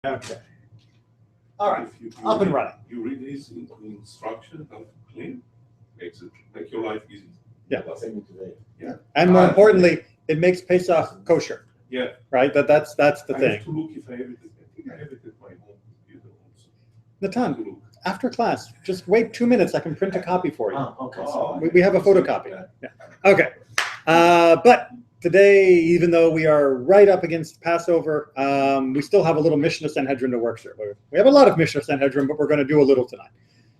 Okay. All right. If you Up and running. You read his instruction how to clean, make your life easy. Yeah. Same today. Yeah. And more importantly, it makes Pesach kosher. Yeah. Right? That's the I thing. have to look if I have it. I think I have it at my home computer also. Natan, To look. after class, just wait 2 minutes. I can print a copy for you. Okay. Oh, We have a photocopy. Yeah. Okay. But today, even though we are right up against Passover, we still have a little Mishnah Sanhedrin to work through. We have a lot of Mishnah Sanhedrin, but we're going to do a little tonight.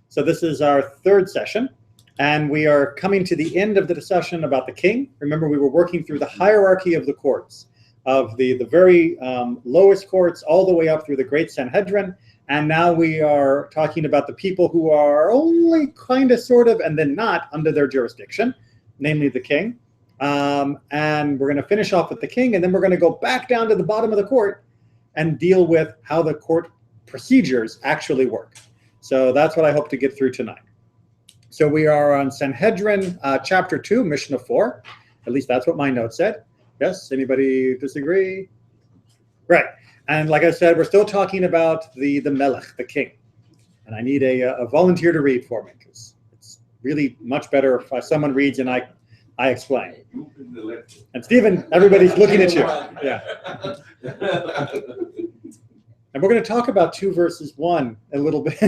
So this is our third session, and we are coming to the end of the discussion about the king. Remember, we were working through the hierarchy of the courts, of the very lowest courts all the way up through the great Sanhedrin. And now we are talking about the people who are only kind of, sort of, and then not under their jurisdiction, namely the king. And we're going to finish off with the king, and then we're going to go back down to the bottom of the court and deal with how the court procedures actually work. So that's what I hope to get through tonight. So we are on Sanhedrin chapter 2, Mishnah 4. At least that's what my note said. Yes, anybody disagree? Right. And like I said, we're still talking about the melech, the king. And I need a volunteer to read for me, because it's really much better if someone reads and I explain. And Stephen, everybody's looking at you. Yeah. And we're going to talk about 2 verses 1 a little bit.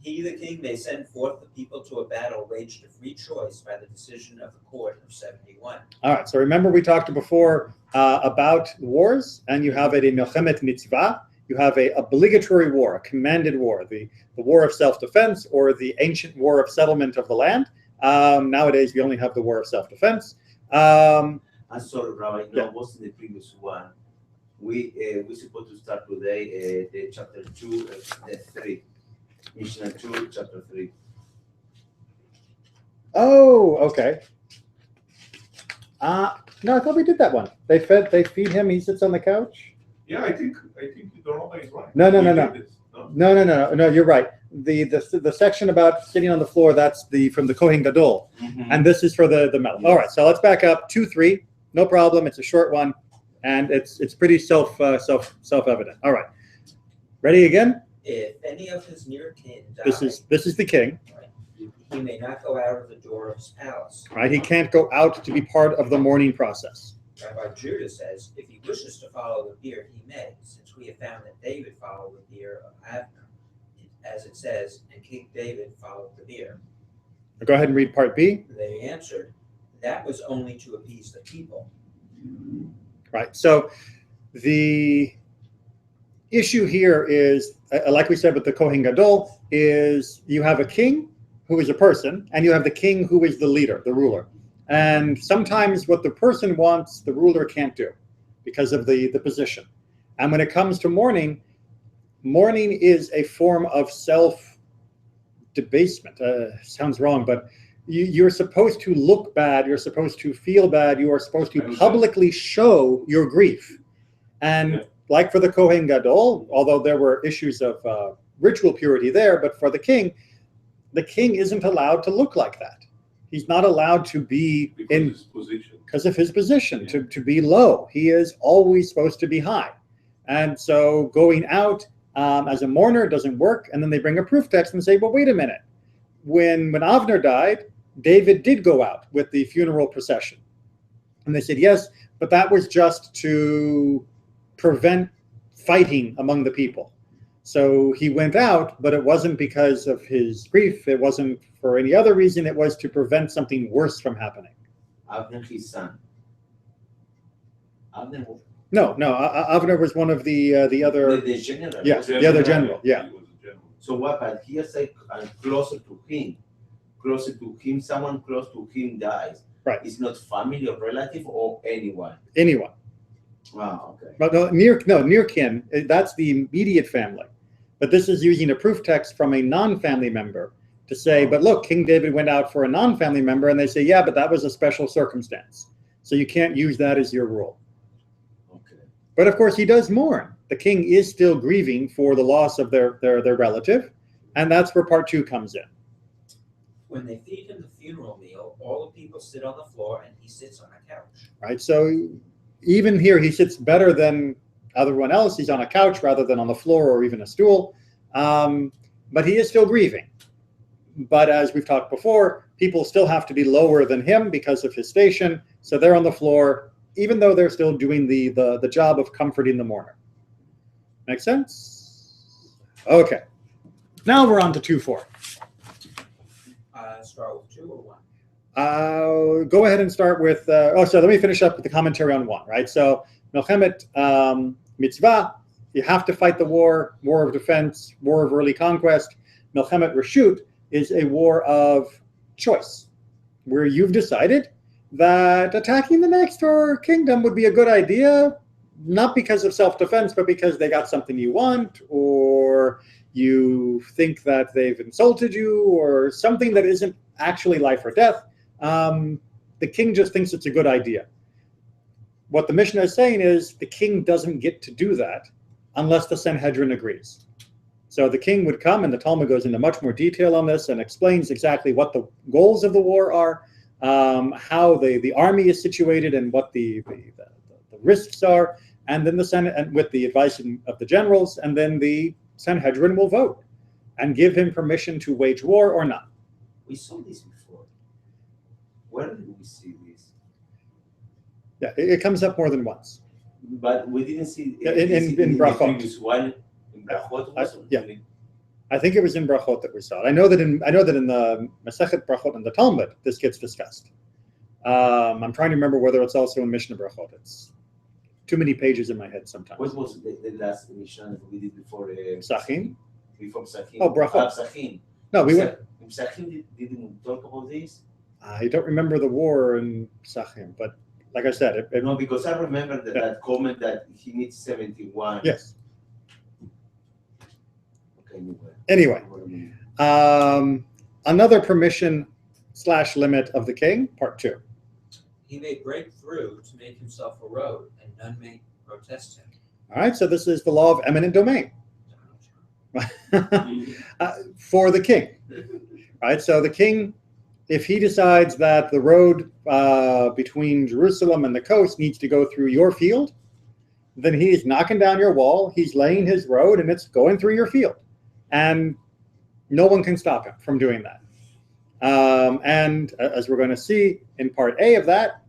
He, the king, may send forth the people to a battle waged of free choice by the decision of the court of 71. All right. So remember, we talked before about wars, and you have a milchemet mitzvah. You have a obligatory war, a commanded war, the war of self-defense, or the ancient war of settlement of the land. Nowadays, we only have the war of self-defense. I'm sorry, Rabbi. Yeah. No, was in the previous one. We supposed to start today the chapter 2, 3. Mishnah 2, chapter 3. Oh, okay. No, I thought we did that one. They feed him. He sits on the couch. Yeah, I think the rabbi is right. No. We did this, no? No. You're right. The section about sitting on the floor, that's from the Kohen Gadol, and this is for the melech. Yes. All right, so let's back up 2-3. No problem. It's a short one, and it's pretty self-evident. All right, ready again? If any of his near kin die, This is the king. he may not go out of the door of his palace. Right, he can't go out to be part of the mourning process. Rabbi Judah says, if he wishes to follow the bier, he may, since we have found that David followed the bier of Abner, as it says, and King David followed the bier. Go ahead and read part B. They answered, that was only to appease the people. Right. So the issue here is, like we said with the Kohen Gadol, is you have a king who is a person, and you have the king who is the leader, the ruler. And sometimes what the person wants, the ruler can't do because of the position. And when it comes to mourning is a form of self-debasement. Sounds wrong, but you're supposed to look bad, you're supposed to feel bad, you are supposed to publicly show your grief. And like for the Kohen Gadol, although there were issues of ritual purity there, but for the king isn't allowed to look like that. He's not allowed to be because of his position, to be low. He is always supposed to be high. And so going out as a mourner doesn't work. And then they bring a proof text and say, well, wait a minute. When Avner died, David did go out with the funeral procession. And they said, yes, but that was just to prevent fighting among the people. So he went out, but it wasn't because of his grief. It wasn't for any other reason. It was to prevent something worse from happening. Abner, his son. Abner. No. Avner was one of the other. The general. Yes, the other general. Yeah. So what? But here say closer to him, someone close to him dies. Right. It's not family or relative or anyone. Anyone. Wow. Okay. But near kin. That's the immediate family. But this is using a proof text from a non-family member to say, but look, King David went out for a non-family member, and they say, yeah, but that was a special circumstance. So you can't use that as your rule. Okay. But of course, he does mourn. The king is still grieving for the loss of their relative, and that's where part 2 comes in. When they feed him the funeral meal, all the people sit on the floor, and he sits on a couch. Right. So even here, he sits better than everyone else. He's on a couch rather than on the floor or even a stool. But he is still grieving. But as we've talked before, people still have to be lower than him because of his station. So they're on the floor, even though they're still doing the job of comforting the mourner. Make sense? Okay. Now we're on to 2:4. Start with 2 or 1? Go ahead and start with, so let me finish up with the commentary on 1, right? So, Melchemet Mitzvah, you have to fight the war of defense, war of early conquest. Melchemet Reshut is a war of choice, where you've decided that attacking the next door kingdom would be a good idea, not because of self-defense, but because they got something you want, or you think that they've insulted you, or something that isn't actually life or death. The king just thinks it's a good idea. What the Mishnah is saying is the king doesn't get to do that unless the Sanhedrin agrees. So the king would come, and the Talmud goes into much more detail on this and explains exactly what the goals of the war are, how the army is situated, and what the risks are, and then the Senate, and with the advice of the generals, and then the Sanhedrin will vote and give him permission to wage war or not. We saw this before. Where did we see this? Yeah, it comes up more than once. But we didn't see in the Brachot. previous one. In Brachot also? Yeah. I think it was in Brachot that we saw it. I know that in the Masechet Brachot and the Talmud, this gets discussed. I'm trying to remember whether it's also in Mishnah Brachot. It's too many pages in my head sometimes. What was the last Mishnah that we did before? Sachin? Before Sachin. Oh, Brachot. Sachin. No, we went. Sachin didn't talk about this? I don't remember the war in Sachin, but like I said, No, because I remember that comment that he needs 71. Yes. Okay, anyway, another permission / limit of the king, part 2. He may break through to make himself a road, and none may protest him. All right, so this is the law of eminent domain for the king. All right, so the king, if he decides that the road between Jerusalem and the coast needs to go through your field, then he's knocking down your wall, he's laying his road, and it's going through your field. And no one can stop him from doing that. And as we're going to see in part A of that,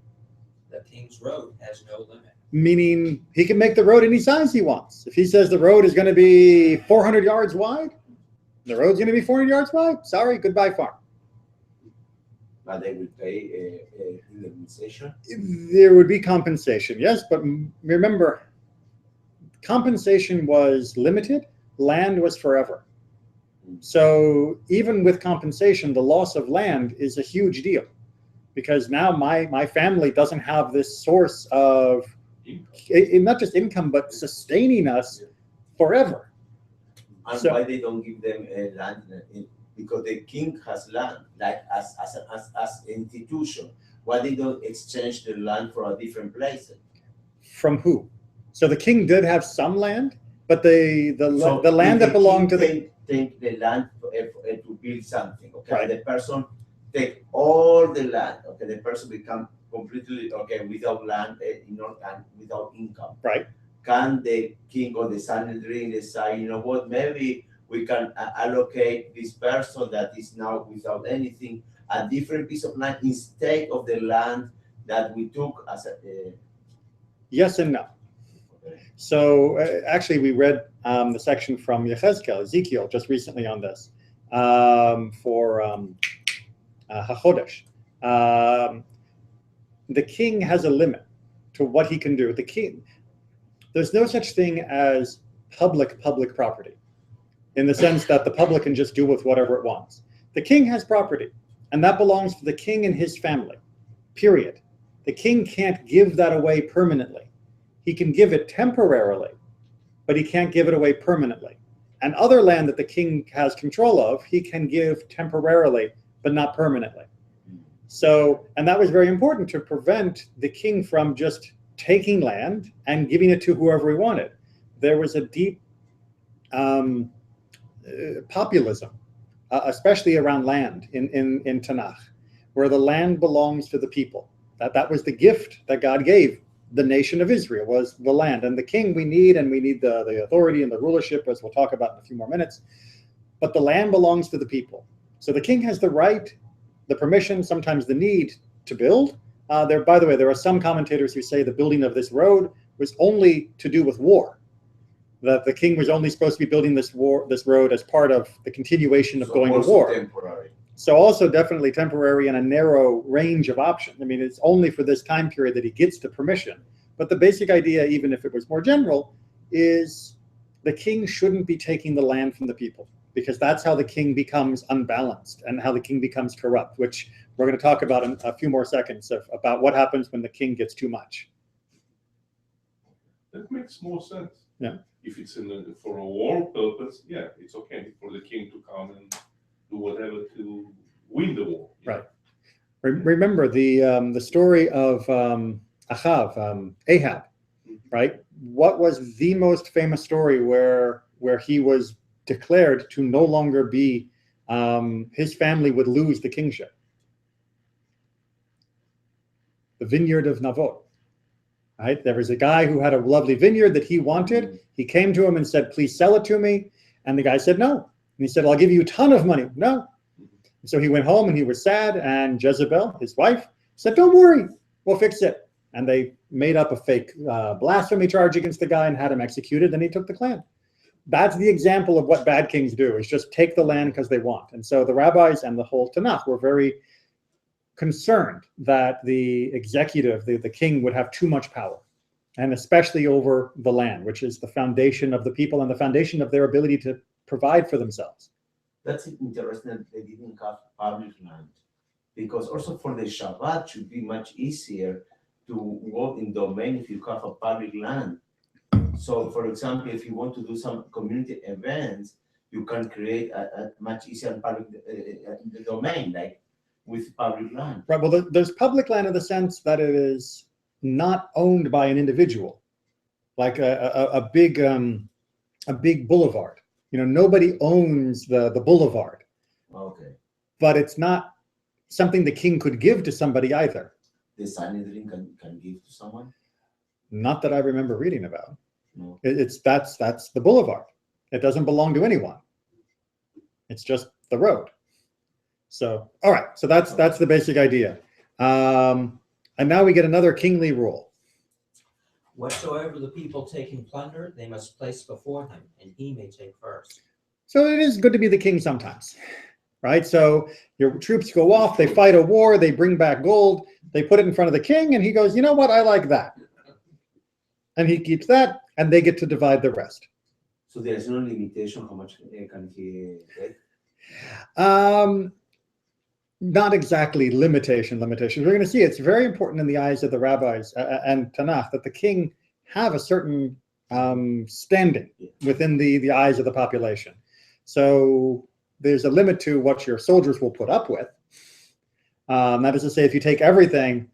The king's road has no limit. meaning he can make the road any size he wants. If he says the road is going to be 400 yards wide, the road's going to be 400 yards wide. Sorry, goodbye farm. But they will pay indemnification. There would be compensation, yes, but remember, compensation was limited, land was forever. So even with compensation, the loss of land is a huge deal, because now my family doesn't have this source of not just income, but sustaining us forever. And So- why they don't give them land? Because the king has land, like as institution. Why they don't exchange the land for a different place? From who? So the king did have some land, but the So land if that belonged to the king take the land to build something. Okay, Right. the person take all the land. Okay, the person become completely without land, and without income. Right. Can the king or the Sanhedrin decide, you know what, maybe we can allocate this person that is now without anything a different piece of land instead of the land that we took as a. yes and no. Okay. So actually, we read the section from Ezekiel, just recently on this for HaChodesh. The king has a limit to what he can do. The king, there's no such thing as public property, in the sense that the public can just do with whatever it wants. The king has property, and that belongs to the king and his family, period. The king can't give that away permanently. He can give it temporarily, but he can't give it away permanently. And other land that the king has control of, he can give temporarily, but not permanently. So, and that was very important to prevent the king from just taking land and giving it to whoever he wanted. There was a deep populism, especially around land in Tanakh, where the land belongs to the people. That was the gift that God gave the nation of Israel, was the land. And the king we need, and we need the authority and the rulership, as we'll talk about in a few more minutes. But the land belongs to the people. So the king has the right, the permission, sometimes the need to build. By the way, there are some commentators who say the building of this road was only to do with war. That the king was only supposed to be building this road as part of the continuation of going to war. Temporary. So also definitely temporary and a narrow range of options. I mean, it's only for this time period that he gets the permission. But the basic idea, even if it was more general, is the king shouldn't be taking the land from the people, because that's how the king becomes unbalanced and how the king becomes corrupt, which we're going to talk about in a few more seconds about what happens when the king gets too much. That makes more sense. Yeah. If it's for a war purpose, yeah, it's okay for the king to come and do whatever to win the war. Right. Remember the story of Ahab, right? What was the most famous story where he was declared to no longer be, his family would lose the kingship? The vineyard of Nabot. Right? There was a guy who had a lovely vineyard that he wanted. He came to him and said, please sell it to me. And the guy said, no. And he said, I'll give you a ton of money. No. So he went home and he was sad. And Jezebel, his wife, said, don't worry, we'll fix it. And they made up a fake blasphemy charge against the guy and had him executed. And he took the land. That's the example of what bad kings do, is just take the land because they want. And so the rabbis and the whole Tanakh were very concerned that the executive, the king, would have too much power, and especially over the land, which is the foundation of the people and the foundation of their ability to provide for themselves. That's interesting that they didn't have public land, because also for the Shabbat should be much easier to work in domain if you have a public land. So, for example, if you want to do some community events, you can create a much easier public domain, like with public land. Right. Well, there's public land in the sense that it is not owned by an individual, like a big boulevard. You know, nobody owns the boulevard. Okay. But it's not something the king could give to somebody either. The Sanhedrin can give to someone? Not that I remember reading about. No. That's the boulevard. It doesn't belong to anyone. It's just the road. So, all right. So that's the basic idea. And now we get another kingly rule. Whatsoever the people take in plunder, they must place before him, and he may take first. So it is good to be the king sometimes, right? So your troops go off, they fight a war, they bring back gold, they put it in front of the king, and he goes, you know what? I like that. And he keeps that, and they get to divide the rest. So there's no limitation how much can he get? Not exactly limitation. We're going to see it's very important in the eyes of the rabbis and Tanakh that the king have a certain standing within the eyes of the population. So there's a limit to what your soldiers will put up with. That is to say, if you take everything,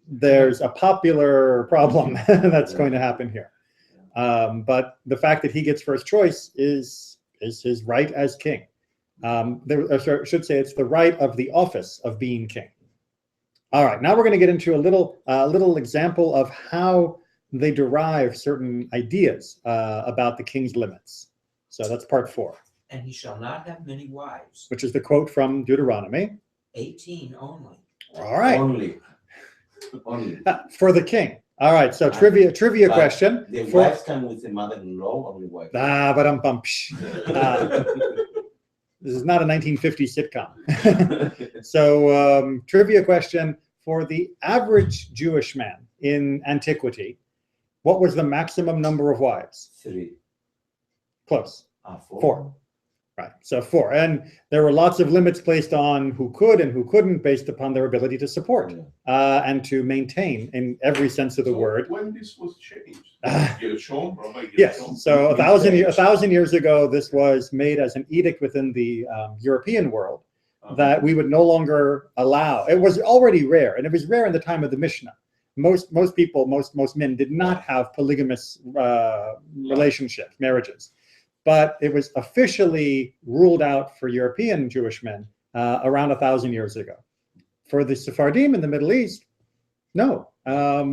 there's a popular problem that's going to happen here. But the fact that he gets first choice is his right as king. I should say it's the right of the office of being king. All right, now we're going to get into a little example of how they derive certain ideas about the king's limits. So that's part 4. And he shall not have many wives. Which is the quote from Deuteronomy. 18 only. All right. Only. For the king. All right, so trivia question. The wives come with the mother-in-law or the wife? This is not a 1950s sitcom. So trivia question, for the average Jewish man in antiquity, what was the maximum number of wives? 3. Close. 4. 4. Right, so 4. And there were lots of limits placed on who could and who couldn't based upon their ability to support and to maintain in every sense of the word. When this was changed? Yes, so 1,000 years ago, this was made as an edict within the European world that we would no longer allow. It was already rare, and it was rare in the time of the Mishnah. Most people, most men did not have polygamous relationships, marriages. But it was officially ruled out for European Jewish men around 1,000 years ago. For the Sephardim in the Middle East, no.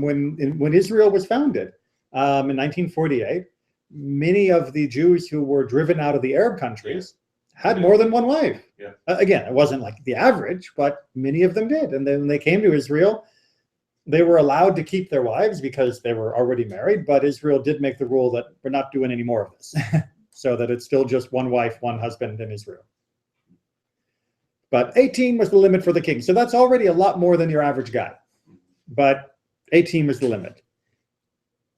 when Israel was founded in 1948, many of the Jews who were driven out of the Arab countries had more than one wife. Yeah. Again, it wasn't like the average, but many of them did. And then when they came to Israel, they were allowed to keep their wives because they were already married, but Israel did make the rule that we're not doing any more of this, so that it's still just one wife, one husband in Israel. But 18 was the limit for the king. So that's already a lot more than your average guy. But 18 was the limit.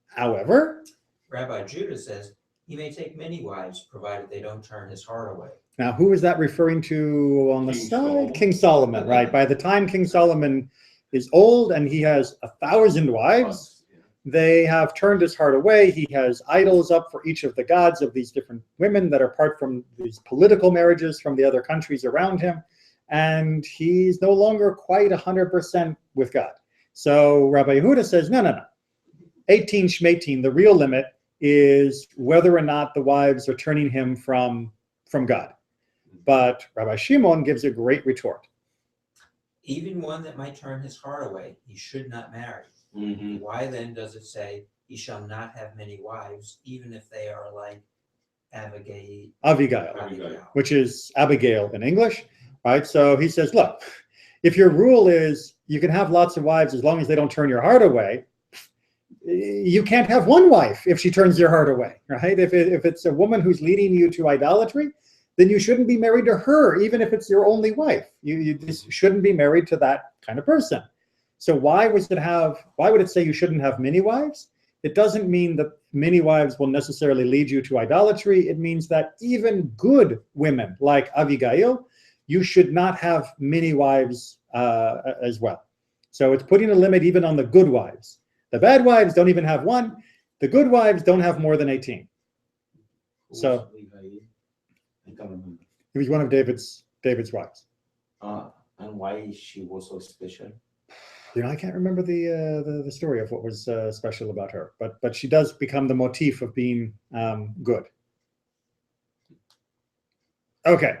However, Rabbi Judah says he may take many wives, provided they don't turn his heart away. now who is that referring to on the King side? Solomon. King Solomon, right? By the time King Solomon is old and he has 1,000 wives, they have turned his heart away. He has idols up for each of the gods of these different women that are apart from these political marriages from the other countries around him. And he's no longer quite 100% with God. So Rabbi Yehuda says, no. 18 shmeitin, the real limit is whether or not the wives are turning him from God. But Rabbi Shimon gives a great retort. Even one that might turn his heart away, he should not marry. Mhm. Why then does it say he shall not have many wives, even if they are like Abigail? Abigail, which is Abigail in English, right? So he says, look, if your rule is you can have lots of wives as long as they don't turn your heart away, you can't have one wife if she turns your heart away, right? If it's a woman who's leading you to idolatry, then you shouldn't be married to her, even if it's your only wife. You just shouldn't be married to that kind of person. So why would it say you shouldn't have many wives? It doesn't mean that many wives will necessarily lead you to idolatry. It means that even good women like Abigail, you should not have many wives as well. So it's putting a limit even on the good wives. The bad wives don't even have one. The good wives don't have more than 18. So I can't remember. he was one of David's wives. And why she was so special? I can't remember the story of what was special about her, but she does become the motif of being good. Okay.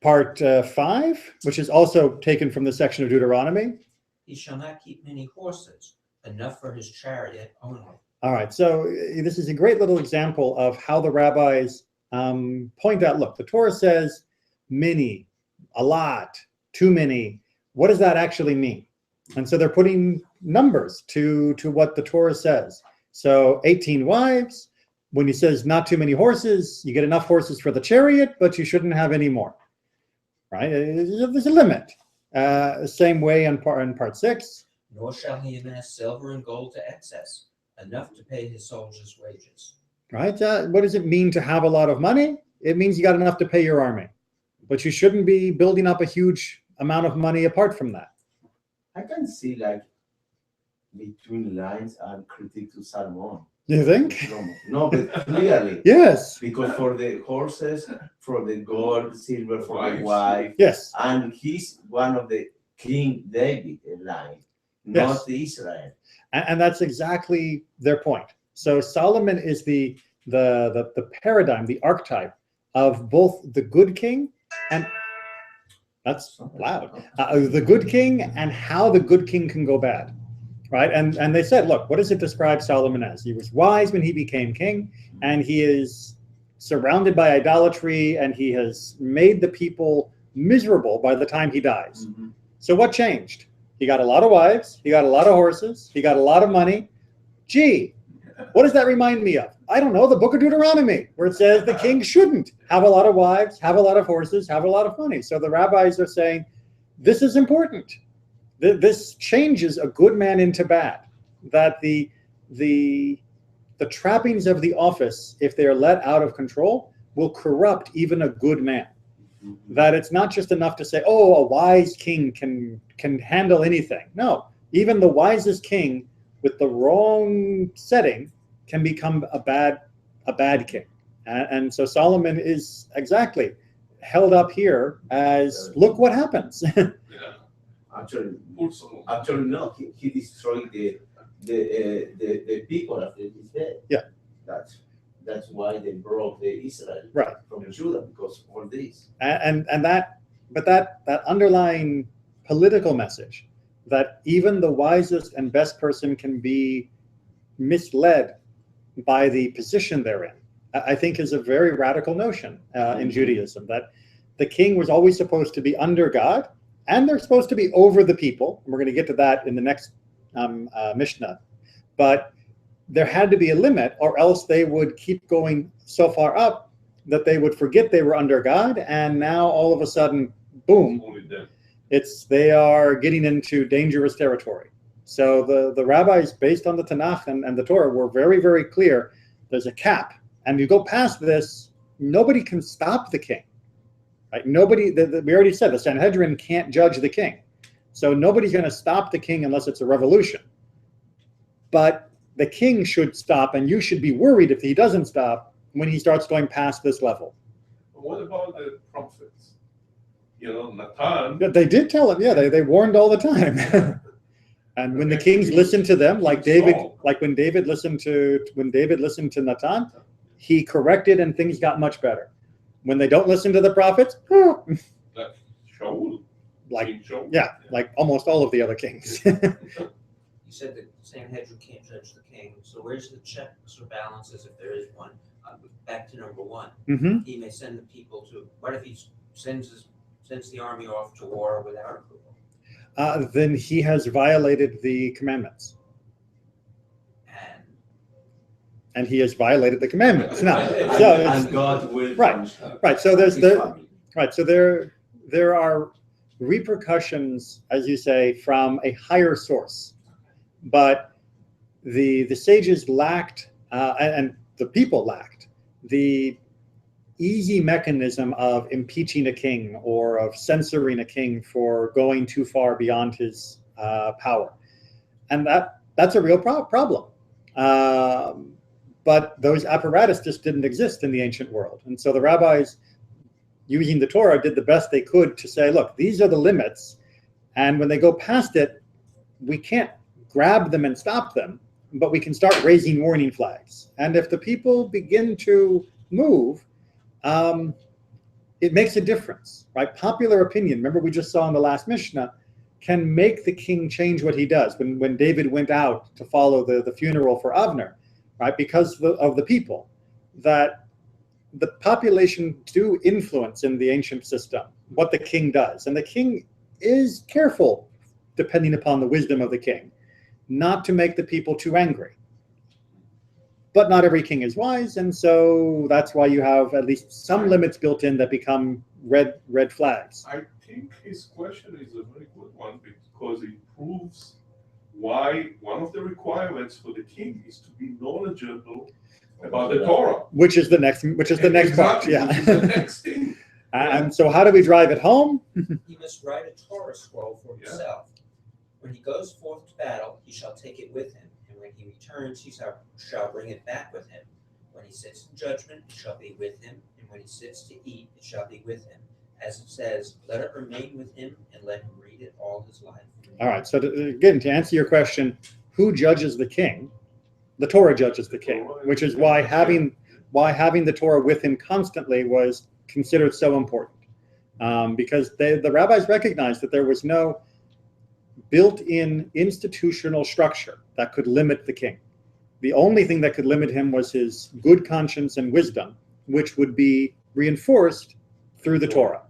Part 5, which is also taken from the section of Deuteronomy. He shall not keep many horses, enough for his chariot only. All right, so this is a great little example of how the rabbis point out, look, the Torah says many, a lot, too many. What does that actually mean? And so they're putting numbers to what the Torah says. So 18 wives, when he says not too many horses, you get enough horses for the chariot, but you shouldn't have any more, right? There's a limit. Same way in part 6. Nor shall he amass silver and gold to excess, enough to pay his soldiers' wages. Right? What does it mean to have a lot of money? It means you got enough to pay your army. But you shouldn't be building up a huge amount of money apart from that. I can see like between lines and critique to Salmon. You think? No, but clearly. Yes. Because for the horses, for the gold, silver, for the Wives. wife, Yes. and he's one of the King David line, not Israel. And that's exactly their point. So Solomon is the paradigm, the archetype of both the good king and that's loud. The good king and how the good king can go bad, right? And they said, look, what does it describe Solomon as? He was wise when he became king, and he is surrounded by idolatry, and he has made the people miserable by the time he dies. Mm-hmm. So what changed? He got a lot of wives, he got a lot of horses, he got a lot of money. Gee, what does that remind me of? I don't know, the book of Deuteronomy, where it says the king shouldn't have a lot of wives, have a lot of horses, have a lot of money. So the rabbis are saying, this is important. This changes a good man into bad. That the trappings of the office, if they are let out of control, will corrupt even a good man. That it's not just enough to say, oh, a wise king can handle anything. No, even the wisest king with the wrong setting can become a bad king. And so Solomon is exactly held up here as, look what happens. Yeah. Actually, Also, no, he destroyed the people after his death. Yeah. That's why they broke the Israel Right. from Judah, because of all this. But that underlying political message that even the wisest and best person can be misled by the position they're in, I think is a very radical notion in Judaism, that the king was always supposed to be under God, and they're supposed to be over the people. And we're going to get to that in the next Mishnah. But there had to be a limit, or else they would keep going so far up that they would forget they were under God, and now all of a sudden, boom, Only them. they are getting into dangerous territory. So the rabbis, based on the Tanakh and the Torah, were very, very clear. There's a cap, and you go past this, nobody can stop the king. Right? Nobody. We already said the Sanhedrin can't judge the king, so nobody's going to stop the king unless it's a revolution. But the king should stop, and you should be worried if he doesn't stop when he starts going past this level. But what about the prophets? Nathan. They did tell him, yeah, they warned all the time. And when the kings listened to them, like David, like when David listened to Nathan, he corrected and things got much better. When they don't listen to the prophets, Shaul. like Shaul. yeah, like almost all of the other kings. You said the Sanhedrin can't judge the king, so where's the checks or balances if there is one? Back to number one. Mm-hmm. He may send the people to. What if he sends the army off to war without approval? Then he has violated the commandments, and he has violated the commandments. Now, so and God will right, punish him. right. So His family. So there are repercussions, as you say, from a higher source, but the sages lacked, and the people lacked, the easy mechanism of impeaching a king or of censoring a king for going too far beyond his power, and that's a real problem. But those apparatus just didn't exist in the ancient world, and so the rabbis, using the Torah, did the best they could to say, look, these are the limits, and when they go past it, we can't grab them and stop them, but we can start raising warning flags. And if the people begin to move, it makes a difference, right? Popular opinion, remember we just saw in the last Mishnah, can make the king change what he does. When David went out to follow the funeral for Avner, right, because of the people, that the population do influence in the ancient system what the king does. And the king is careful, depending upon the wisdom of the king, not to make the people too angry. But not every king is wise, and so that's why you have at least some limits built in that become red flags. I think his question is a very good one because it proves why one of the requirements for the king is to be knowledgeable about the Torah. Which is the next part, Exactly, yeah. which is the next thing. And so how do we drive it home? He must write a Torah scroll for himself. When he goes forth to battle, he shall take it with him, and when he returns, he shall bring it back with him. When he sits in judgment, it shall be with him, and when he sits to eat, it shall be with him. As it says, let it remain with him, and let him read it all his life. All right, so again, to answer your question, who judges the king? The Torah judges the king, which is why having the Torah with him constantly was considered so important, because the rabbis recognized that there was no built-in institutional structure that could limit the king. The only thing that could limit him was his good conscience and wisdom, which would be reinforced through the Torah.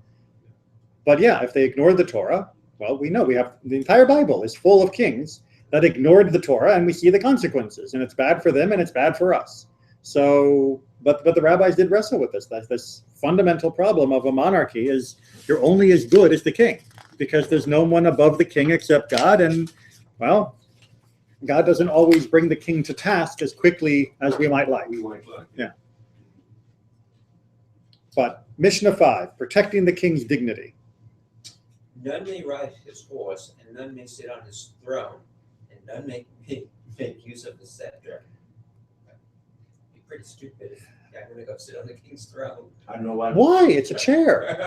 But yeah, if they ignored the Torah, well, we know we have the entire Bible is full of kings that ignored the Torah, and we see the consequences, and it's bad for them and it's bad for us. So, but the rabbis did wrestle with this fundamental problem of a monarchy is you're only as good as the king, because there's no one above the king except God, and well, God doesn't always bring the king to task as quickly as we might like. Yeah. But Mishnah 5, protecting the king's dignity. None may ride his horse, and none may sit on his throne, and none may make use of the scepter. It'd be pretty stupid if I'm going to go sit on the king's throne. And no one. Why? It's a chair,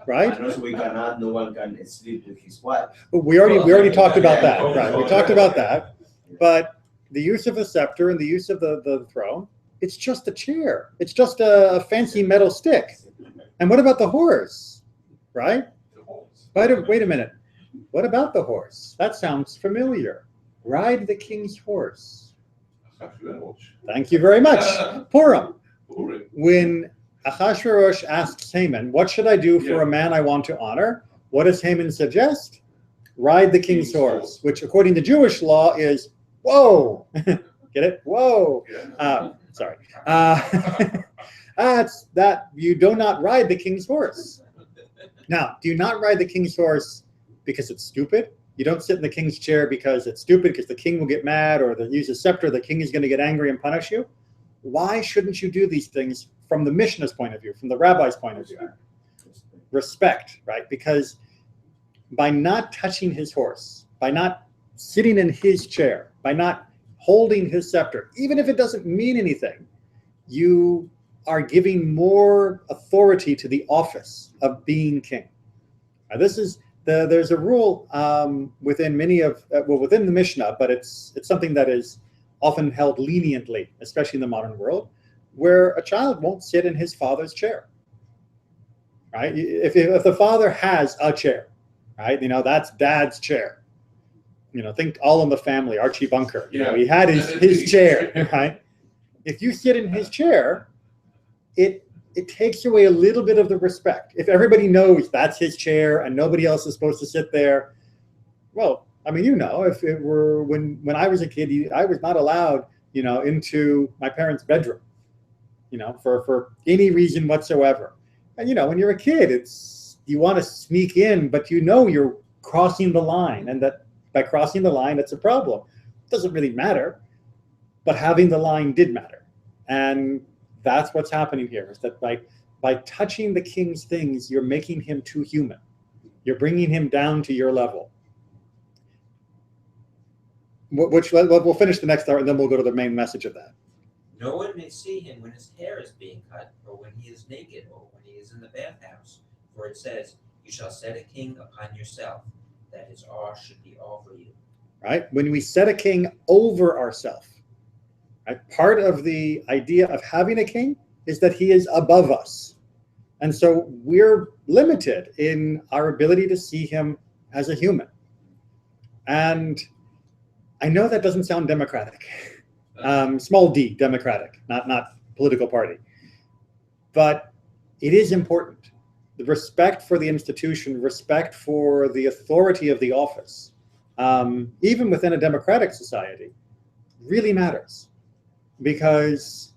right? And also no one can sleep with his wife. We already talked about that, right? We talked about that. But the use of a scepter and the use of the throne, it's just a chair. It's just a fancy metal stick. And what about the horse, right? Wait a minute. What about the horse? That sounds familiar. Ride the king's horse. Thank you very much. Purim. When Ahasuerus asks Haman, what should I do for a man I want to honor? What does Haman suggest? Ride the king's horse, which according to Jewish law is, whoa. Get it? Whoa. Sorry. That's that you do not ride the king's horse. Now, do you not ride the king's horse because it's stupid? You don't sit in the king's chair because it's stupid, because the king will get mad, or use a scepter, the king is going to get angry and punish you. Why shouldn't you do these things from the Mishnah's point of view, from the rabbi's point of view? Respect, right? Because by not touching his horse, by not sitting in his chair, by not holding his scepter, even if it doesn't mean anything, you are giving more authority to the office of being king. Now, this is there's a rule within within the Mishnah, but it's something that is often held leniently, especially in the modern world, where a child won't sit in his father's chair. Right? If the father has a chair, right? That's dad's chair. Think All in the Family, Archie Bunker. He had his chair, right? If you sit in his chair, it takes away a little bit of the respect. If everybody knows that's his chair and nobody else is supposed to sit there, well, if it were when I was a kid, I was not allowed, into my parents' bedroom, for any reason whatsoever. And when you're a kid, you want to sneak in, but you're crossing the line, and that by crossing the line, it's a problem. It doesn't really matter, but having the line did matter. And that's what's happening here, is that by touching the king's things, you're making him too human. You're bringing him down to your level. Which we'll finish the next hour, and then we'll go to the main message of that. No one may see him when his hair is being cut, or when he is naked, or when he is in the bathhouse. For it says, you shall set a king upon yourself, that his awe should be over you. Right? When we set a king over ourselves, right? Part of the idea of having a king is that he is above us. And so we're limited in our ability to see him as a human. And I know that doesn't sound democratic. Small d, democratic, not political party. But it is important. The respect for the institution, respect for the authority of the office, even within a democratic society, really matters. Because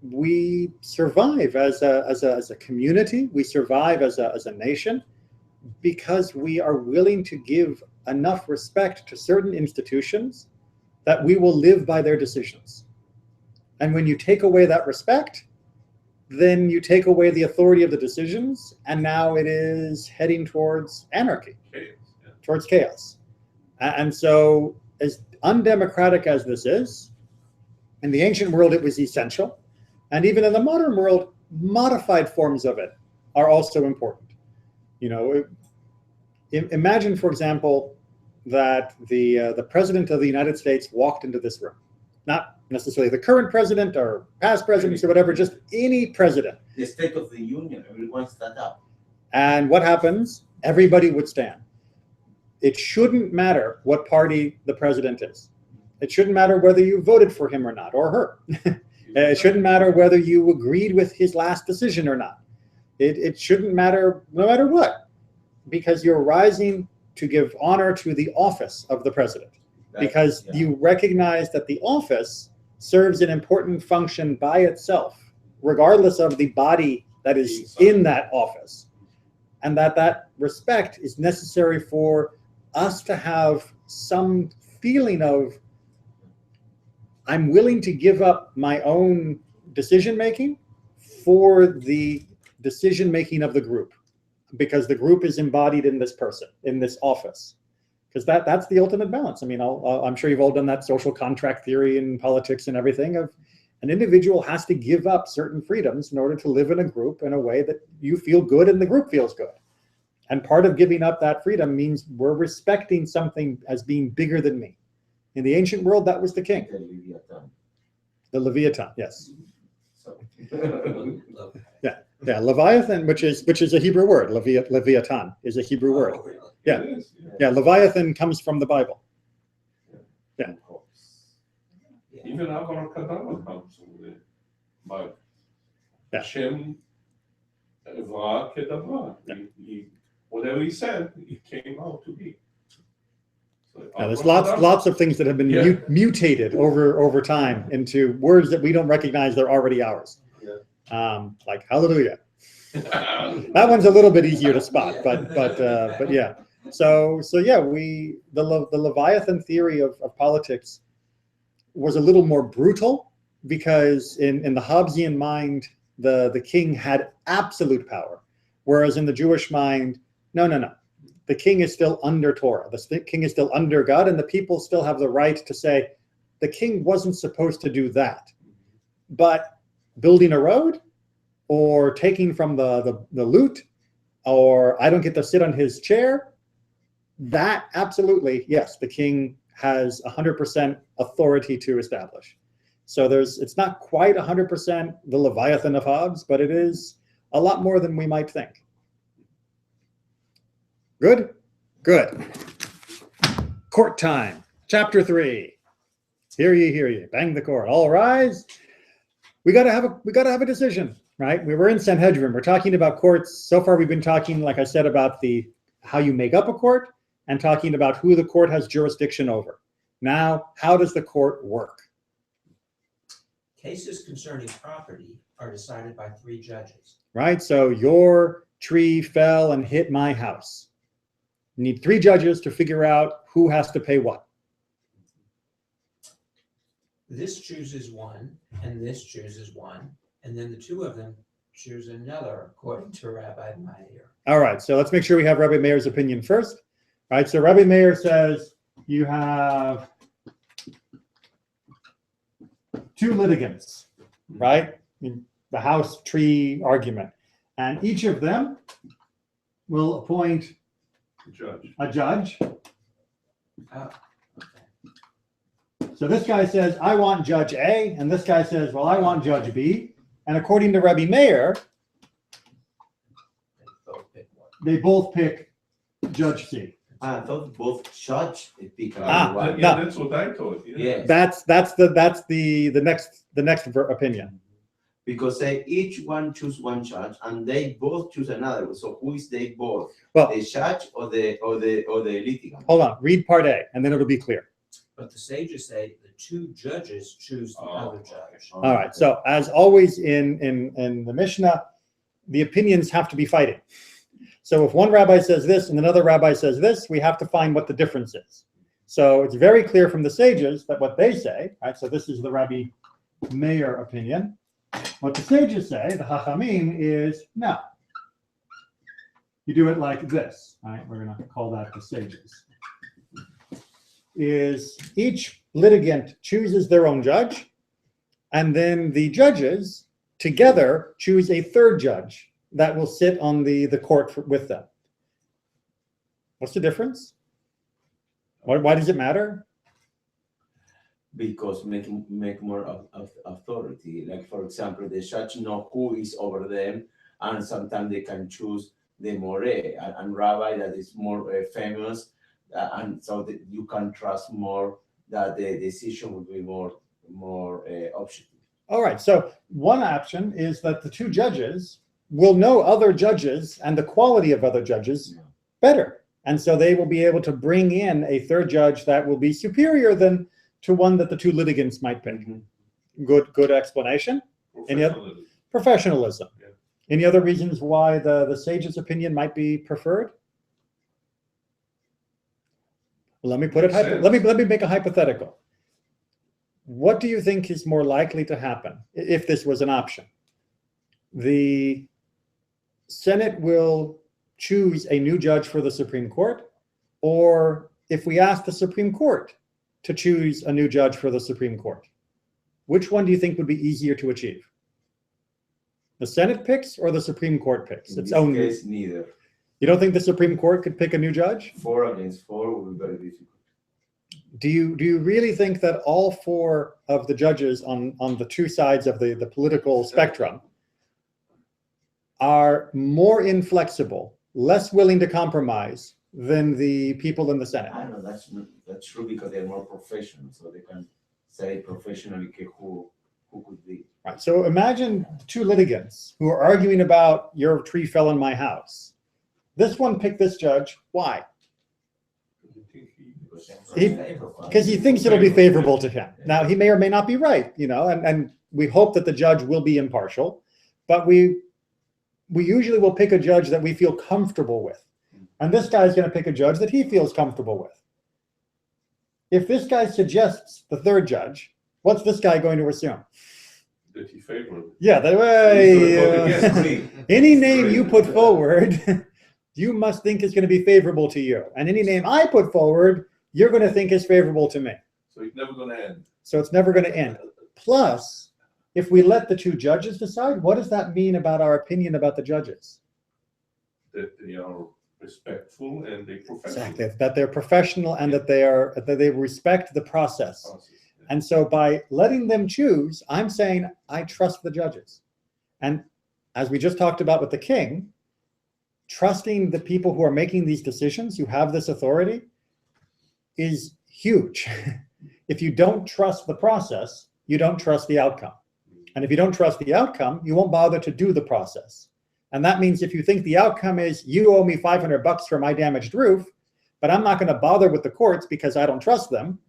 we survive as a community, we survive as a nation, because we are willing to give enough respect to certain institutions that we will live by their decisions. And when you take away that respect, then you take away the authority of the decisions, and now it is heading towards anarchy, towards chaos. And so, as undemocratic as this is, in the ancient world it was essential, and even in the modern world, modified forms of it are also important. Imagine, for example, that the president of the United States walked into this room. Not necessarily the current president or past presidents or whatever, just any president. The State of the Union, everyone stand up. And what happens? Everybody would stand. It shouldn't matter what party the president is. It shouldn't matter whether you voted for him or not, or her. It shouldn't matter whether you agreed with his last decision or not. It shouldn't matter no matter what, because you're rising to give honor to the office of the president, because you recognize that the office serves an important function by itself, regardless of the body that is in that office, and that respect is necessary for us to have some feeling of, I'm willing to give up my own decision-making for the decision-making of the group, because the group is embodied in this person, in this office. Because that's the ultimate balance. I'm sure you've all done that social contract theory in politics and everything, of an individual has to give up certain freedoms in order to live in a group in a way that you feel good and the group feels good. And part of giving up that freedom means we're respecting something as being bigger than me. In the ancient world, that was the king. The Leviathan, yes. Yeah, Leviathan, which is a Hebrew word. Leviathan is a Hebrew word. Yeah. It is, Yeah, Leviathan comes from the Bible. Yeah. Of course. Yeah. Even Abracadabra comes from the Bible. Yeah. Hashem Evra Kedavra. Whatever he said, it came out to be. So There's Abracadabra. lots of things that have been Yeah. mutated over time into words that we don't recognize. They're already ours. Yeah. Like hallelujah. That one's a little bit easier to spot, but yeah. So yeah, the Leviathan theory of politics was a little more brutal because in the Hobbesian mind, the king had absolute power, whereas in the Jewish mind, no. The king is still under Torah. The king is still under God, and the people still have the right to say, the king wasn't supposed to do that. But building a road, or taking from the loot, or I don't get to sit on his chair, that absolutely, yes, the king has 100% authority to establish. So it's not quite 100% the Leviathan of Hobbes, but it is a lot more than we might think. Good? Good. Court time. Chapter 3. Hear ye, bang the court. All rise. We gotta have a decision, right? We were in Sanhedrin. We're talking about courts. So far we've been talking, like I said, about how you make up a court and talking about who the court has jurisdiction over. Now, how does the court work? Cases concerning property are decided by 3 judges. Right? So your tree fell and hit my house. You need 3 judges to figure out who has to pay what. This chooses one, and this chooses one, and then the 2 of them choose another, according to Rabbi Meir. All right, so let's make sure we have Rabbi Meir's opinion first. All right, so Rabbi Meir says you have 2 litigants, right? In the house tree argument. And each of them will appoint a judge. Oh, So this guy says, I want Judge A, and this guy says, well, I want Judge B. And according to Rabbi Meir, they both pick Judge C. I thought both judge pick Ah, one. Yeah, no. that's what I thought. Yes. That's the next opinion. Because they each one choose one judge and they both choose another. So who is they both? Well, The judge or the litigant? hold on, read part A, and then it'll be clear. but the sages say the 2 judges choose the other judge. All right, so as always in the Mishnah, the opinions have to be fighting. So if one rabbi says this and another rabbi says this, we have to find what the difference is. So it's very clear from the sages that what they say, right? So this is the Rabbi Meir opinion. What the sages say, the Chachamim, is no. You do it like this, right? We're going to call that the sages. Is each litigant chooses their own judge, and then the judges together choose a 3rd judge that will sit on the court with them. What's the difference? Why does it matter? Because make more of authority. Like for example, the judge know who is over them, and sometimes they can choose the more and rabbi that is more famous, and so that you can trust more that the decision will be more objective. All right. So one option is that the 2 judges will know other judges and the quality of other judges better, and so they will be able to bring in a 3rd judge that will be superior to one that the 2 litigants might pick. Good explanation. Any other? Professionalism. Yeah. Any other reasons why the sage's opinion might be preferred? Let me put it. Let me make a hypothetical. What do you think is more likely to happen if this was an option? The Senate will choose a new judge for the Supreme Court, or if we ask the Supreme Court to choose a new judge for the Supreme Court, which one do you think would be easier to achieve? The Senate picks or the Supreme Court picks its own? In this case, neither. You don't think the Supreme Court could pick a new judge? 4 against 4 will be very difficult. Do you really think that all 4 of the judges on the 2 sides of the political spectrum are more inflexible, less willing to compromise than the people in the Senate. I know that's true because they're more professional, so they can say professionally who could be. Right. So imagine two litigants who are arguing about your tree fell in my house. This one picked this judge. Why? Because he thinks it'll be favorable to him. Now, he may or may not be right, and we hope that the judge will be impartial, but we usually will pick a judge that we feel comfortable with. And this guy's going to pick a judge that he feels comfortable with. If this guy suggests the third judge, what's this guy going to assume? That he favored. Yeah, any name you put forward, you must think is going to be favorable to you. And any name I put forward, you're going to think is favorable to me. So it's never going to end. So it's never going to end. Plus, if we let the two judges decide, what does that mean about our opinion about the judges? That they are respectful and they professional. Exactly. That they're professional and that they respect the process. And so by letting them choose, I'm saying I trust the judges. And as we just talked about with the king, trusting the people who are making these decisions, who have this authority, is huge. If you don't trust the process, you don't trust the outcome. And if you don't trust the outcome, you won't bother to do the process. And that means if you think the outcome is you owe me $500 for my damaged roof, but I'm not going to bother with the courts because I don't trust them,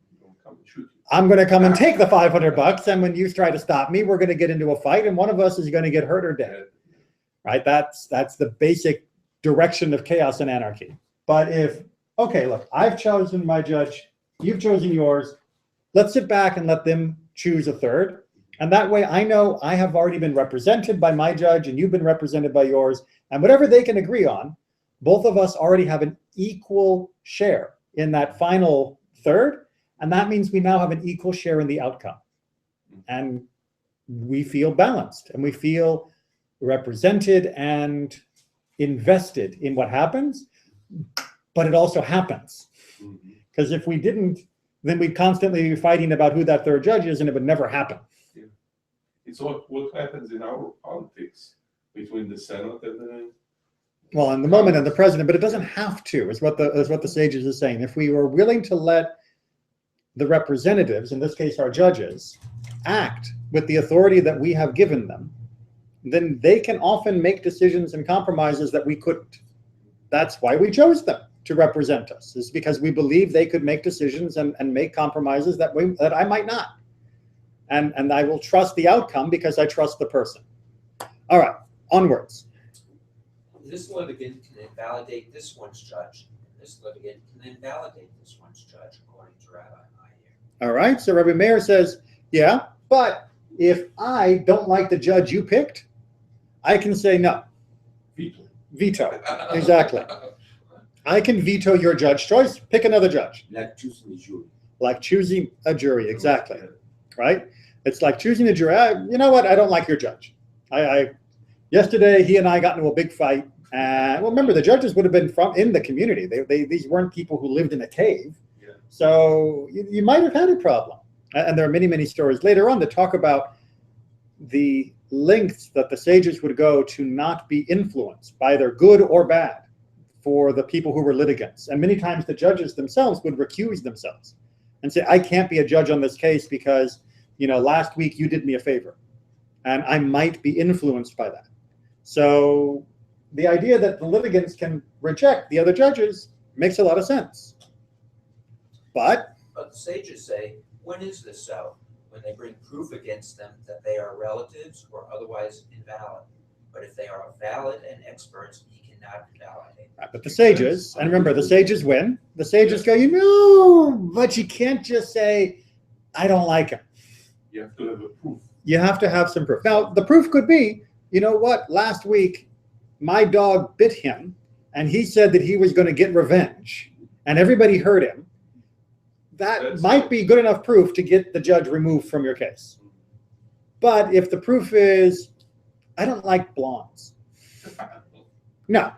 I'm going to come and take the $500, and when you try to stop me, we're going to get into a fight, and one of us is going to get hurt or dead. Right? That's the basic direction of chaos and anarchy. But if, okay, look, I've chosen my judge, you've chosen yours, let's sit back and let them choose a third. And that way I know I have already been represented by my judge and you've been represented by yours. And whatever they can agree on, both of us already have an equal share in that final third. And that means we now have an equal share in the outcome. And we feel balanced and we feel represented and invested in what happens, but it also happens. Because if we didn't, then we'd constantly be fighting about who that third judge is and it would never happen. Yeah. It's what happens in our politics between the Senate and the... Well, in the moment and the president, but it doesn't have to, is what the sages are saying. If we were willing to let the representatives, in this case our judges, act with the authority that we have given them, then they can often make decisions and compromises that we couldn't. That's why we chose them to represent us, is because we believe they could make decisions and make compromises that I might not. And I will trust the outcome because I trust the person. All right, onwards. This litigant can invalidate this one's judge, and this litigant can invalidate this one's judge, according to Rabbi Meir. All right, so Rabbi Meir says, yeah, but if I don't like the judge you picked, I can say no. Veto, exactly. I can veto your judge choice, pick another judge. Like choosing a jury. Like choosing a jury, exactly, right? It's like choosing a jury. You know what, I don't like your judge. Yesterday, he and I got into a big fight. Well, remember, the judges would have been in the community. These weren't people who lived in a cave. Yeah. So you might have had a problem. And there are many, many stories later on that talk about the lengths that the sages would go to not be influenced by either good or bad for the people who were litigants. And many times the judges themselves would recuse themselves and say, I can't be a judge on this case because, last week you did me a favor. And I might be influenced by that. So the idea that the litigants can reject the other judges makes a lot of sense. But the sages say, when is this so? When they bring proof against them that they are relatives or otherwise invalid. But if they are valid and experts, he cannot invalidate. Right, but the sages, and remember, the sages win. The sages go, but you can't just say, I don't like him. You have to have a proof. You have to have some proof. Now, the proof could be, you know what, last week, my dog bit him, and he said that he was going to get revenge, and everybody heard him. That might be good enough proof to get the judge removed from your case. But if the proof is, I don't like blondes. No,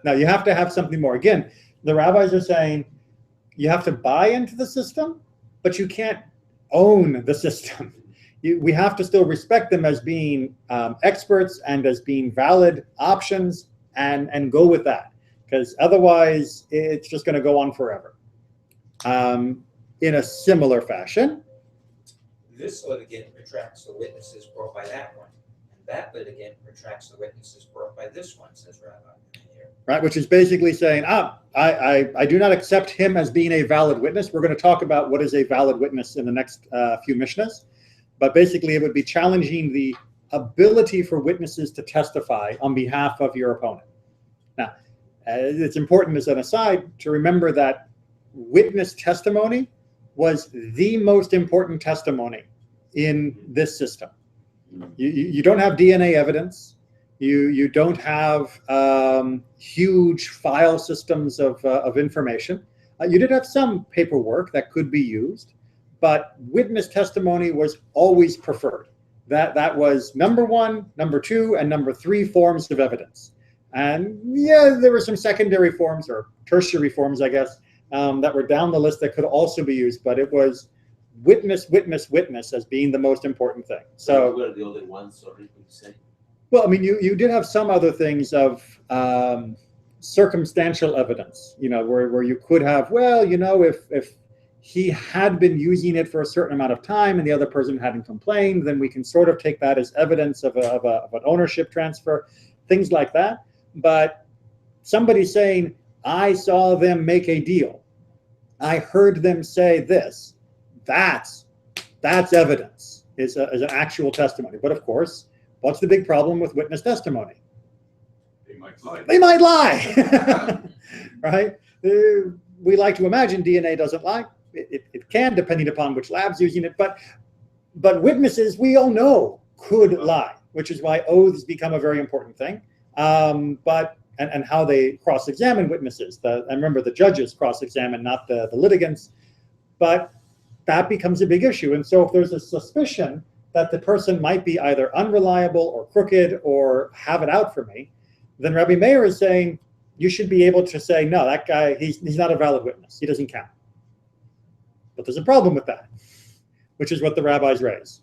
you have to have something more. Again, the rabbis are saying you have to buy into the system, but you can't own the system. We have to still respect them as being experts and as being valid options and go with that. because otherwise it's just going to go on forever. In a similar fashion, This litigant retracts the witnesses brought by that one, and that litigant retracts the witnesses brought by this one, says Rabbi here. right, which is basically saying, I do not accept him as being a valid witness. We're going to talk about what is a valid witness in the next few Mishnahs, but basically it would be challenging the ability for witnesses to testify on behalf of your opponent. Now, it's important as an aside to remember that witness testimony was the most important testimony in this system. You don't have DNA evidence. You don't have huge file systems of information. You did have some paperwork that could be used, but witness testimony was always preferred. That was number one, number two, and number three forms of evidence. And yeah, there were some secondary forms or tertiary forms, I guess, that were down the list that could also be used, but it was witness, witness, witness as being the most important thing. So what were the other ones? Sorry, could you say? Well, I mean, you did have some other things of circumstantial evidence, where you could have, well, if he had been using it for a certain amount of time and the other person hadn't complained, then we can sort of take that as evidence of an ownership transfer, things like that. But somebody saying, I saw them make a deal, I heard them say this, that's evidence, is an actual testimony. But of course, what's the big problem with witness testimony? They might lie. They might lie, right? We like to imagine DNA doesn't lie. It can, depending upon which lab's using it. But witnesses, we all know, could lie, which is why oaths become a very important thing. And how they cross-examine witnesses. I remember the judges cross-examine, not the litigants. But that becomes a big issue. And so if there's a suspicion that the person might be either unreliable or crooked or have it out for me, then Rabbi Meir is saying you should be able to say, no, that guy, he's not a valid witness. He doesn't count. But there's a problem with that, which is what the rabbis raise.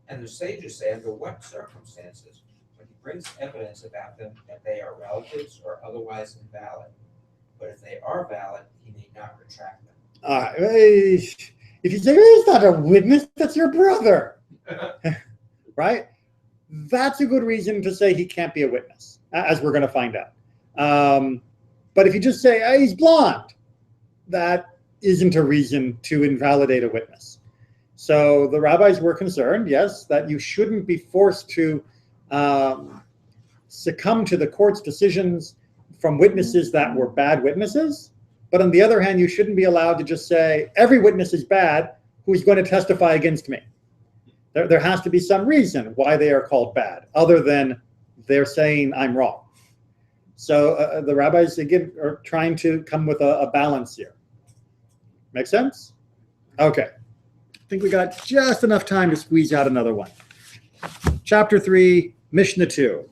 And the sages say, under what circumstances, when he brings evidence about them, that they are relatives or otherwise invalid. But if they are valid, he need not retract them. If you say, he's not a witness, that's your brother, right? That's a good reason to say he can't be a witness, as we're going to find out. But if you just say, he's blonde, that isn't a reason to invalidate a witness. So the rabbis were concerned, yes, that you shouldn't be forced to succumb to the court's decisions from witnesses that were bad witnesses. But on the other hand, you shouldn't be allowed to just say, every witness is bad who's going to testify against me. There has to be some reason why they are called bad, other than they're saying I'm wrong. So the rabbis, again, are trying to come with a balance here. Make sense? Okay. I think we got just enough time to squeeze out another one. Chapter 3, Mishnah 2.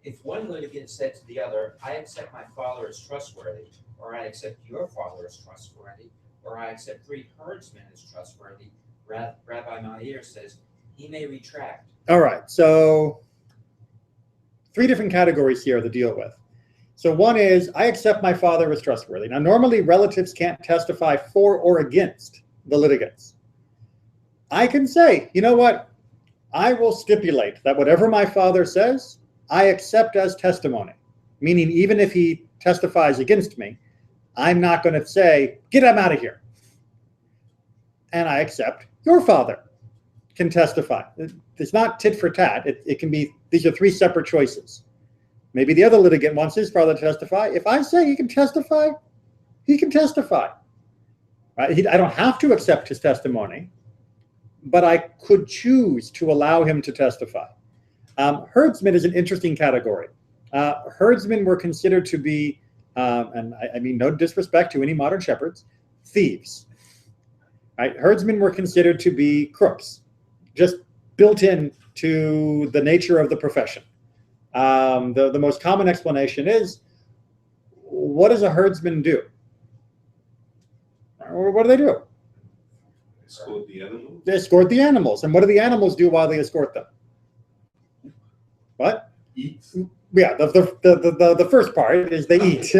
If one litigant said to the other, I accept my father as trustworthy, or I accept your father as trustworthy, or I accept 3 herdsmen as trustworthy, Rabbi Meir says he may retract. All right, so 3 different categories here to deal with. So one is, I accept my father as trustworthy. Now, normally relatives can't testify for or against the litigants. I can say, you know what? I will stipulate that whatever my father says, I accept as testimony. Meaning, even if he testifies against me, I'm not going to say, get him out of here. And I accept your father can testify. It's not tit for tat. It can be, these are 3 separate choices. Maybe the other litigant wants his father to testify. If I say he can testify, he can testify. Right? I don't have to accept his testimony, but I could choose to allow him to testify. Herdsmen is an interesting category. Herdsmen were considered to be, and I mean no disrespect to any modern shepherds, thieves. Right? Herdsmen were considered to be crooks, just built in to the nature of the profession. The most common explanation is, what does a herdsman do? Or what do they do? Escort the animals. They escort the animals. And what do the animals do while they escort them? What? Eat. Yeah, the first part is they eat.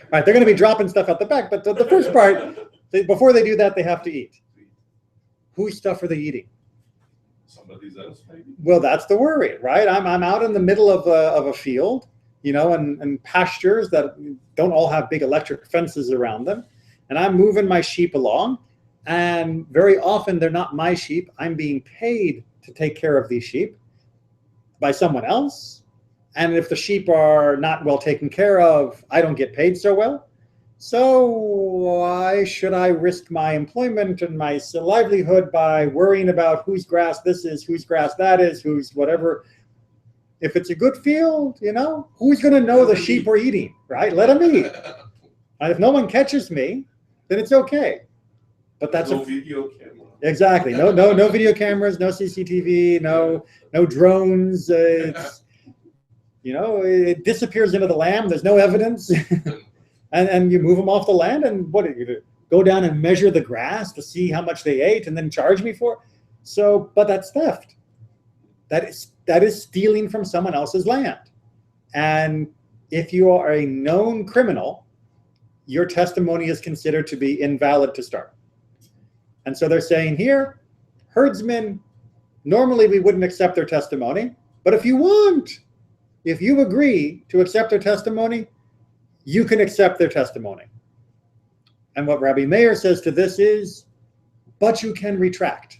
Right, they're going to be dropping stuff out the back, but the first part, before they do that, they have to eat. Whose stuff are they eating? Somebody else, maybe. Well, that's the worry, right? I'm out in the middle of a field, you know, and pastures that don't all have big electric fences around them, and I'm moving my sheep along, and very often they're not my sheep. I'm being paid to take care of these sheep by someone else. And if the sheep are not well taken care of, I don't get paid so well. So why should I risk my employment and my livelihood by worrying about whose grass this is, whose grass that is, whose whatever? If it's a good field, you know, who's going to know the sheep we're eating, right? Let them eat. And if no one catches me, then it's okay. But that's no video camera. Exactly. No video cameras, no CCTV, no drones. It's, you know, it disappears into the land. There's no evidence. and you move them off the land, and what do you do? Go down and measure the grass to see how much they ate and then charge me for it? So, but that's theft. That is stealing from someone else's land. And if you are a known criminal, your testimony is considered to be invalid to start. And so they're saying here, herdsmen, normally we wouldn't accept their testimony, but if you agree to accept their testimony, you can accept their testimony. And what Rabbi Meir says to this is, but you can retract,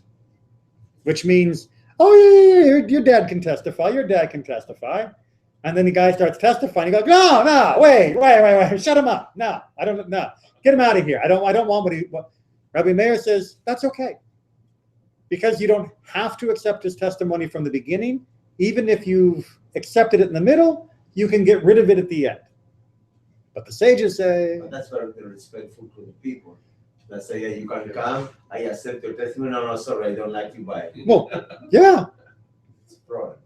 which means, oh yeah, your dad can testify, your dad can testify. And then the guy starts testifying, he goes, no, wait, shut him up. No, get him out of here. I don't want what Rabbi Meir says, that's okay. Because you don't have to accept his testimony from the beginning. Even if you've accepted it in the middle, you can get rid of it at the end. But the sages say... But that's very respectful to the people. Let's say, yeah, you can come, I accept your testimony, no, sorry, I don't like you, bye. Well, yeah. It's a problem.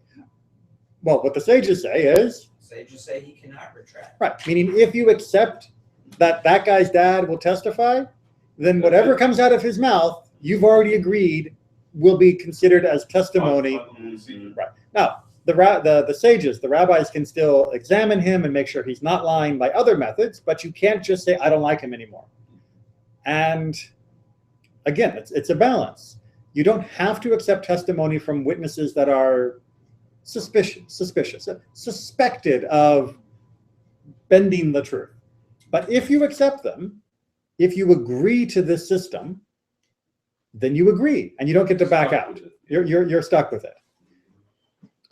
Well, what the sages say is... Sages say he cannot retract. Right, meaning if you accept that guy's dad will testify, then whatever comes out of his mouth, you've already agreed will be considered as testimony. Right. Now, the sages, the rabbis can still examine him and make sure he's not lying by other methods, but you can't just say, I don't like him anymore. And again, it's a balance. You don't have to accept testimony from witnesses that are suspected of bending the truth. But if you accept them, if you agree to this system, then you agree, and you don't get to back out. You're stuck with it.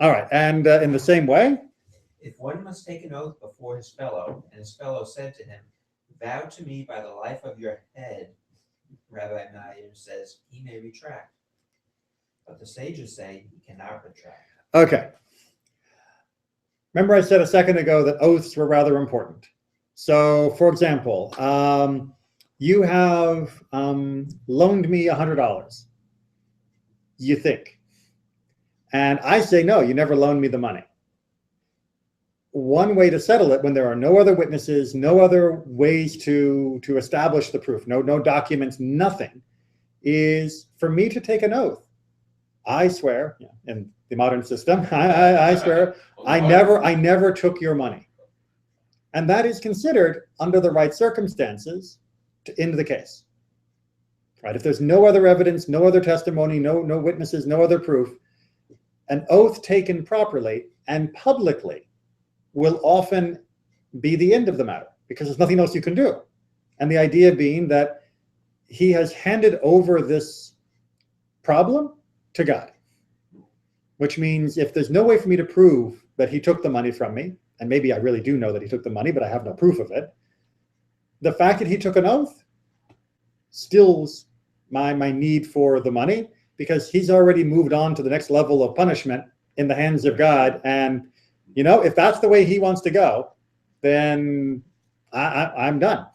All right, and in the same way, if one must take an oath before his fellow, and his fellow said to him, vow to me by the life of your head, Rabbi Meir says he may retract. But the sages say he cannot retract. Okay. Remember I said a second ago that oaths were rather important. So, for example, you have loaned me $100, you think. And I say, no, you never loaned me the money. One way to settle it when there are no other witnesses, no other ways to establish the proof, no documents, nothing, is for me to take an oath. I swear, in the modern system, I swear, I never took your money. And that is considered, under the right circumstances, to end the case. Right? If there's no other evidence, no other testimony, no witnesses, no other proof, an oath taken properly and publicly will often be the end of the matter, because there's nothing else you can do. And the idea being that he has handed over this problem to God, which means if there's no way for me to prove that he took the money from me, and maybe I really do know that he took the money, but I have no proof of it, the fact that he took an oath stills my need for the money, because he's already moved on to the next level of punishment in the hands of God. And you know, if that's the way he wants to go, then I'm done.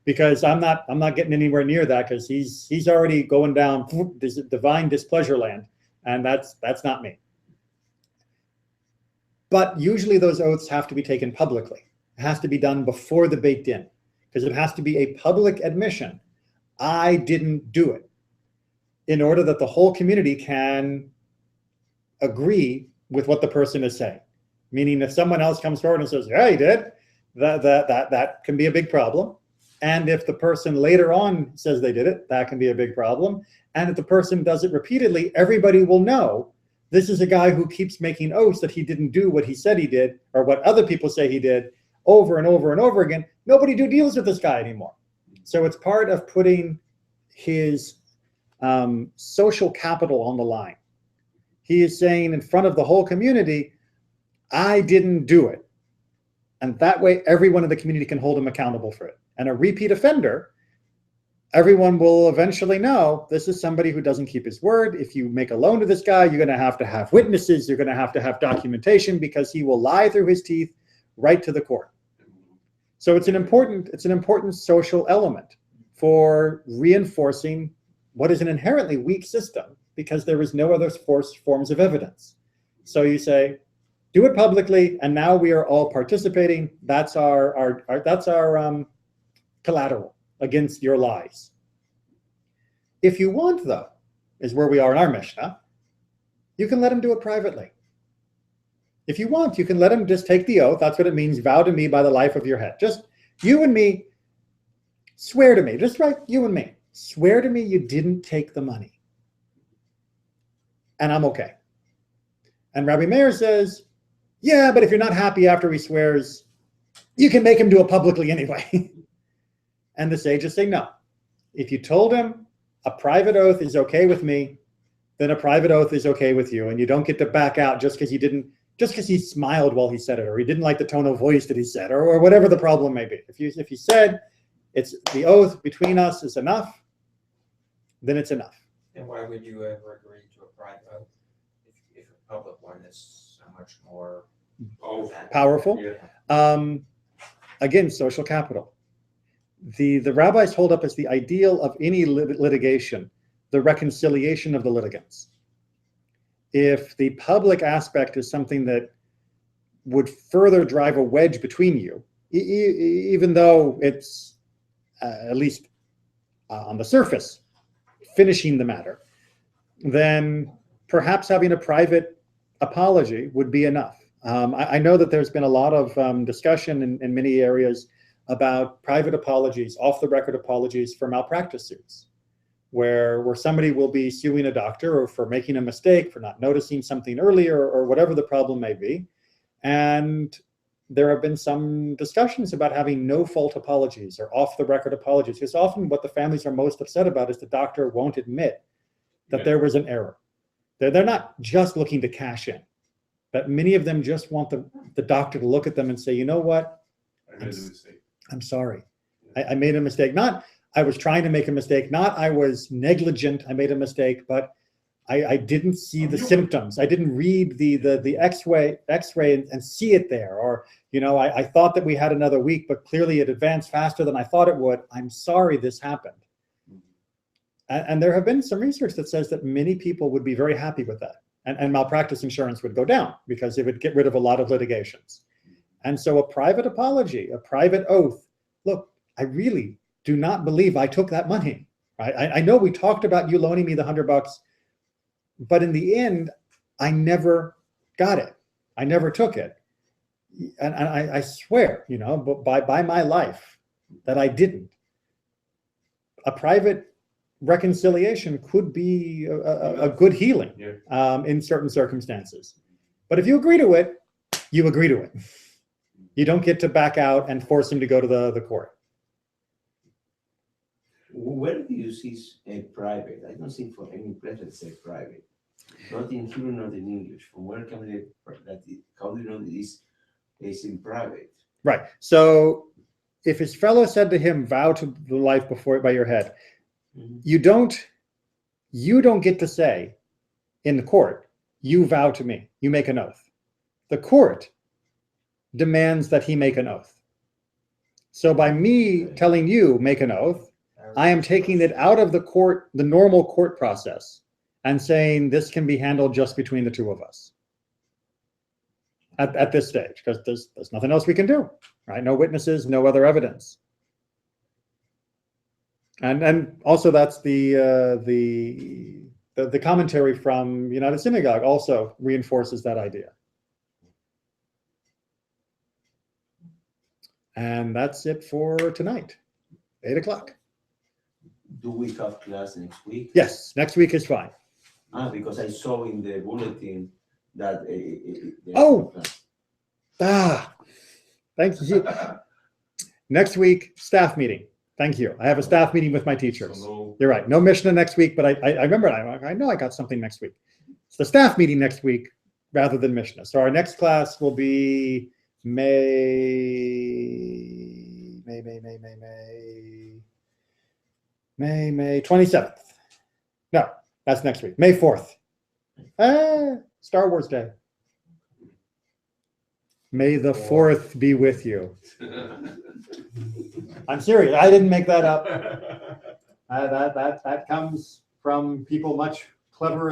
Because I'm not getting anywhere near that, because he's already going down this divine displeasure land, and that's not me. But usually those oaths have to be taken publicly. It has to be done before the Beit Din, because it has to be a public admission. I didn't do it, in order that the whole community can agree with what the person is saying. meaning if someone else comes forward and says, yeah, he did, that can be a big problem. And if the person later on says they did it, that can be a big problem. And if the person does it repeatedly, everybody will know this is a guy who keeps making oaths that he didn't do what he said he did, or what other people say he did, over and over and over again. Nobody deals with this guy anymore. So it's part of putting his social capital on the line. He is saying in front of the whole community, I didn't do it. And that way, everyone in the community can hold him accountable for it. And a repeat offender, everyone will eventually know this is somebody who doesn't keep his word. If you make a loan to this guy, you're going to have witnesses. You're going to have documentation, because he will lie through his teeth right to the court. So it's an important social element for reinforcing what is an inherently weak system, because there is no other forms of evidence. So you say, do it publicly, and now we are all participating. That's our collateral against your lies. If you want, though, is where we are in our Mishnah, you can let him do it privately. If you want, you can let him just take the oath. That's what it means, vow to me by the life of your head. Just you and me, swear to me, just right, you and me, swear to me you didn't take the money. And I'm okay. And Rabbi Meir says, yeah, but if you're not happy after he swears, you can make him do it publicly anyway. And the sages say, no. If you told him a private oath is okay with me, then a private oath is okay with you. And you don't get to back out just because he smiled while he said it, or he didn't like the tone of voice that he said, or whatever the problem may be. If you said it's the oath between us is enough, then it's enough. And why would you ever agree to a private oath if a public one is so much more powerful? Yeah. Again, social capital. The rabbis hold up as the ideal of any litigation, the reconciliation of the litigants. If the public aspect is something that would further drive a wedge between you, even though it's at least on the surface finishing the matter, then perhaps having a private apology would be enough. I know that there's been a lot of discussion in many areas about private apologies, off-the-record apologies for malpractice suits, where somebody will be suing a doctor or for making a mistake, for not noticing something earlier, or whatever the problem may be. And there have been some discussions about having no-fault apologies or off-the-record apologies, because often what the families are most upset about is the doctor won't admit that there was an error. They're not just looking to cash in, but many of them just want the doctor to look at them and say, you know what? I made a mistake. I'm sorry. I made a mistake. Not I was trying to make a mistake, not I was negligent, I made a mistake, but I didn't see the symptoms. I didn't read the X-ray and see it there. Or, I thought that we had another week, but clearly it advanced faster than I thought it would. I'm sorry this happened. And there have been some research that says that many people would be very happy with that. And malpractice insurance would go down because it would get rid of a lot of litigations. And so a private apology, a private oath, look, I really do not believe I took that money. Right? I know we talked about you loaning me the $100, but in the end, I never got it. I never took it. And I swear, by my life that I didn't. A private reconciliation could be a good healing in certain circumstances. But if you agree to it, you agree to it. You don't get to back out and force him to go to the court. Where do you see a private? I don't see for any place that say private. Not in Hebrew, not in English. From where can how do you know this is in private? Right. So if his fellow said to him, vow to the life by your head, you don't get to say in the court, you vow to me, you make an oath. The court demands that he make an oath. So by me telling you make an oath, I am taking it out of the normal court process, and saying this can be handled just between the two of us at this stage, because there's nothing else we can do, right? No witnesses, no other evidence. And also that's the commentary from United Synagogue also reinforces that idea. And that's it for tonight, 8 o'clock. Do we have class next week? Yes, next week is fine. Because I saw in the bulletin that. Oh! Thank you. Next week, staff meeting. Thank you. I have a staff meeting with my teachers. So You're right. No Mishnah next week, but I remember, I know I got something next week. It's the staff meeting next week rather than Mishnah. So our next class will be May 27th. No, that's next week. May 4th. Star Wars Day. May the 4th be with you. I'm serious. I didn't make that up. That comes from people much cleverer